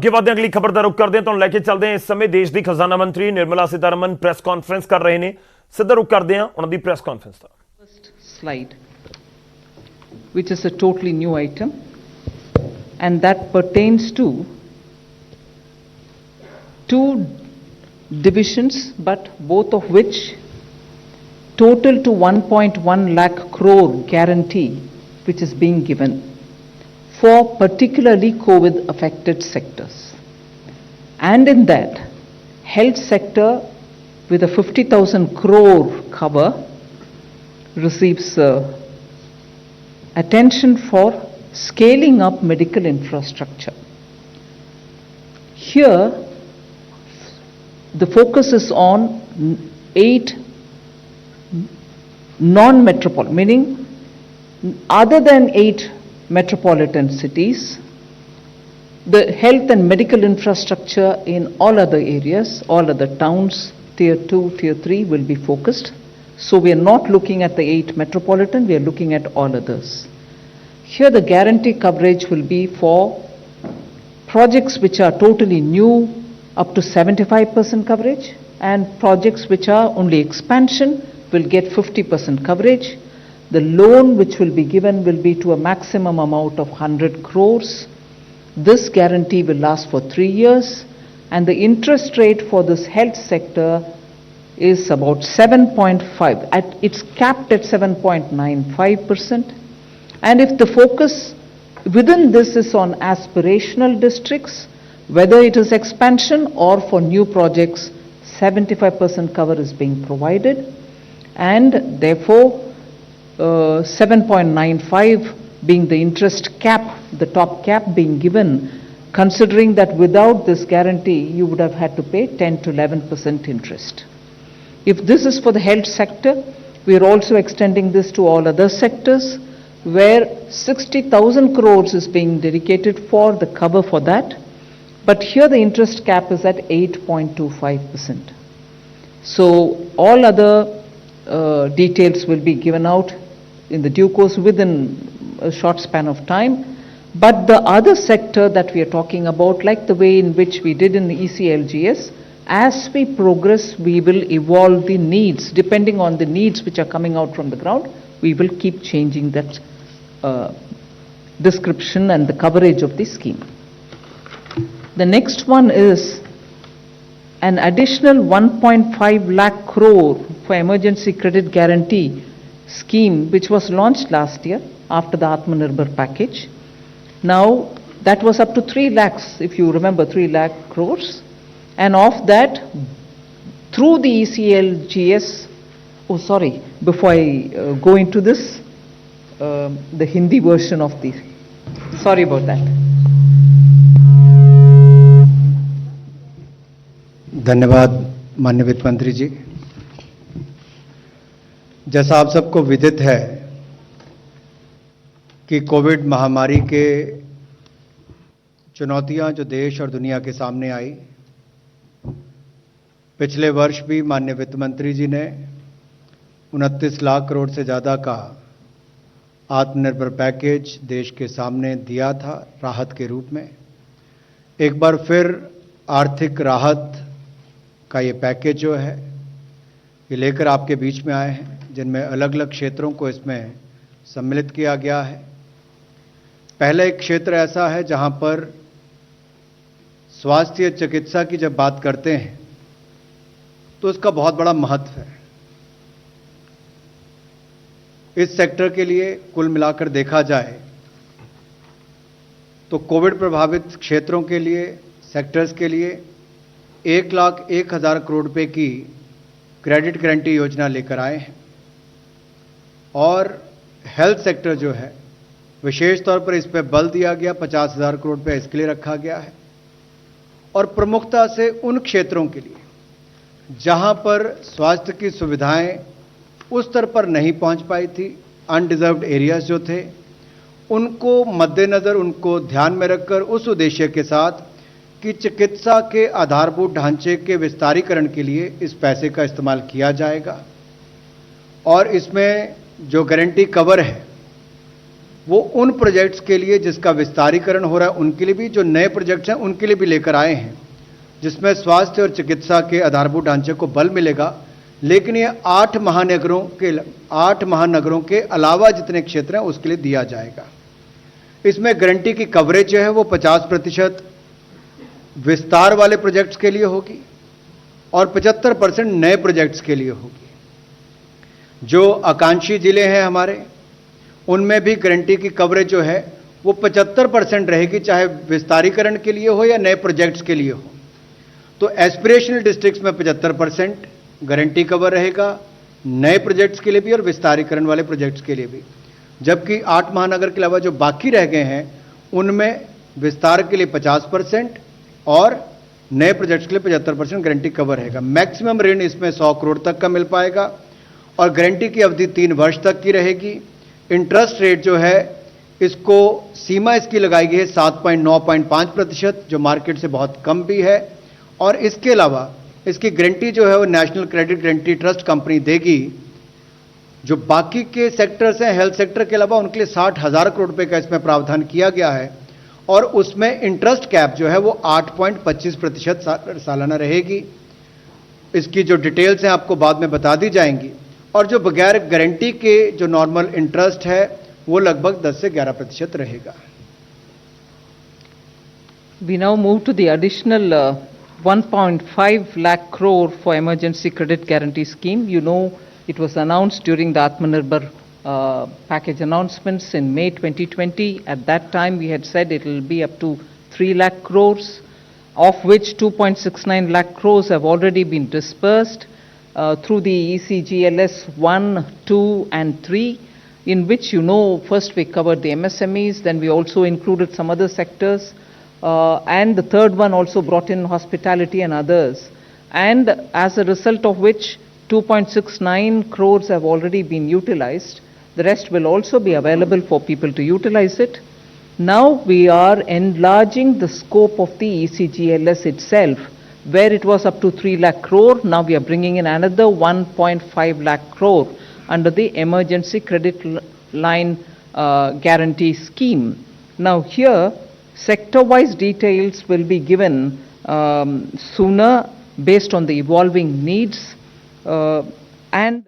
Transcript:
के बाद अगली खबर ਦਾ ਰੁਕ ਕਰਦੇ ਹਾਂ ਤੁਹਾਨੂੰ ਲੈ ਕੇ ਚੱਲਦੇ ਹਾਂ। ਇਸ ਸਮੇਂ ਦੇਸ਼ ਦੀ ਖਜ਼ਾਨਾ ਮੰਤਰੀ ਨਿਰਮਲਾ ਸੀਤਾਰਮਨ ਪ੍ਰੈਸ ਕਾਨਫਰੰਸ ਕਰ ਰਹੇ ਨੇ। ਸਿੱਧਾ ਰੁਕ ਕਰਦੇ ਹਾਂ ਉਹਨਾਂ ਦੀ press conference the. First slide, which is a totally new item, and that pertains to two divisions, but both of which total to 1.1 lakh crore guarantee, which is being given for particularly COVID affected sectors. And in that, health sector with a 50,000 crore cover receives attention for scaling up medical infrastructure. Here, the focus is on 8 non-metropolitan, meaning other than 8 metropolitan cities, the health and medical infrastructure in all other areas, all other towns, tier 2, tier 3 will be focused. So we are not looking at the 8 metropolitan, we are looking at all others. Here the guarantee coverage will be for projects which are totally new, up to 75% coverage, and projects which are only expansion will get 50% coverage. The loan which will be given will be to a maximum amount of 100 crores. This guarantee will last for 3 years, and the interest rate for this health sector is about 7.5. It's capped at 7.95%. And if the focus within this is on aspirational districts, whether it is expansion or for new projects, 75% cover is being provided, and therefore 7.95 being the interest cap, the top cap being given, considering that without this guarantee you would have had to pay 10 to 11% interest. If this is for the health sector, we are also extending this to all other sectors where 60,000 crores is being dedicated for the cover for that, but here the interest cap is at 8.25%. So all other details will be given out in the due course within a short span of time. But the other sector that we are talking about, like the way in which we did in the ECLGS, as we progress, we will evolve the needs. Depending on the needs which are coming out from the ground, we will keep changing that description and the coverage of the scheme. The next one is an additional 1.5 lakh crore for emergency credit guarantee scheme, which was launched last year after the Atmanirbhar package. Now that was up to 3 lakhs, if you remember, 3 lakh crores, and of that through the ECLGS, before I go into this, the Hindi version of the, sorry about that. धन्यवाद माननीय वित्त मंत्री जी। जैसा आप सबको विदित है कि कोविड महामारी के चुनौतियां जो देश और दुनिया के सामने आई, पिछले वर्ष भी माननीय वित्त मंत्री जी ने 29 लाख करोड़ से ज़्यादा का आत्मनिर्भर पैकेज देश के सामने दिया था राहत के रूप में। एक बार फिर आर्थिक राहत का ये पैकेज जो है ये लेकर आपके बीच में आए हैं, जिनमें अलग अलग क्षेत्रों को इसमें सम्मिलित किया गया है। पहला एक क्षेत्र ऐसा है जहां पर स्वास्थ्य चिकित्सा की जब बात करते हैं तो उसका बहुत बड़ा महत्व है। इस सेक्टर के लिए कुल मिलाकर देखा जाए तो कोविड प्रभावित क्षेत्रों के लिए, सेक्टर्स के लिए 1,01,000 करोड़ रुपए की क्रेडिट गारंटी योजना लेकर आए हैं। और हेल्थ सेक्टर जो है विशेष तौर पर इस पर बल दिया गया, 50,000 करोड़ रुपए इसके लिए रखा गया है। और प्रमुखता से उन क्षेत्रों के लिए जहां पर स्वास्थ्य की सुविधाएं उस स्तर पर नहीं पहुंच पाई थी, अनडिजर्व्ड एरियाज जो थे, उनको मद्देनजर, उनको ध्यान में रखकर उस उद्देश्य के साथ कि चिकित्सा के आधारभूत ढांचे के विस्तारीकरण के लिए इस पैसे का इस्तेमाल किया जाएगा। और इसमें जो गारंटी कवर है वो उन प्रोजेक्ट्स के लिए जिसका विस्तारीकरण हो रहा है उनके लिए भी, जो नए प्रोजेक्ट्स हैं उनके लिए भी लेकर आए हैं, जिसमें स्वास्थ्य और चिकित्सा के आधारभूत ढांचे को बल मिलेगा। लेकिन ये 8 महानगरों के अलावा जितने क्षेत्र हैं उसके लिए दिया जाएगा। इसमें गारंटी की कवरेज जो है वो 50% विस्तार वाले प्रोजेक्ट्स के लिए होगी और 75% नए प्रोजेक्ट्स के लिए होगी। जो आकांक्षी जिले हैं हमारे, उनमें भी गारंटी की कवरेज जो है वो 75% रहेगी, चाहे विस्तारीकरण के लिए हो या नए प्रोजेक्ट्स के लिए हो। तो एस्पिरेशनल डिस्ट्रिक्ट्स में 75% गारंटी कवर रहेगा, नए प्रोजेक्ट्स के लिए भी और विस्तारीकरण वाले प्रोजेक्ट्स के लिए भी। जबकि 8 महानगर के अलावा जो बाकी रह गए हैं उनमें विस्तार के लिए 50% और नए प्रोजेक्ट्स के लिए 75% गारंटी कवर रहेगा। मैक्सिमम ऋण इसमें 100 करोड़ तक का मिल पाएगा और गारंटी की अवधि 3 वर्ष तक की रहेगी। इंटरेस्ट रेट जो है इसको सीमा इसकी लगाई गई है 7.95%, जो मार्केट से बहुत कम भी है। और इसके अलावा इसकी गारंटी जो है वो national credit guarantee trust company देगी। जो बाकी के सेक्टर्स हैं हेल्थ सेक्टर के अलावा, उनके लिए 60,000 करोड़ रुपए का इसमें प्रावधान किया गया है और उसमें इंटरेस्ट कैप जो है वो 8.25% सालाना रहेगी। इसकी जो डिटेल्स हैं आपको बाद में बता दी जाएंगी। और जो बगैर गारंटी के जो नॉर्मल इंटरेस्ट है वो लगभग 10 से 11% रहेगा। We now move to the additional 1.5 lakh crore for emergency credit guarantee scheme. You know, it was announced during the Atmanirbhar package announcements in May 2020. At that time, we had said it will be up to 3 lakh crores, of which 2.69 lakh crores have already been dispersed through the ECGLS 1, 2, and 3, in which, you know, first we covered the MSMEs, then we also included some other sectors, and the third one also brought in hospitality and others. And as a result of which, 2.69 crores have already been utilized. The rest will also be available for people to utilize it. Now we are enlarging the scope of the ECGLS itself, where it was up to 3 lakh crore. Now we are bringing in another 1.5 lakh crore under the emergency credit line guarantee scheme. Now here, sector-wise details will be given sooner based on the evolving needs and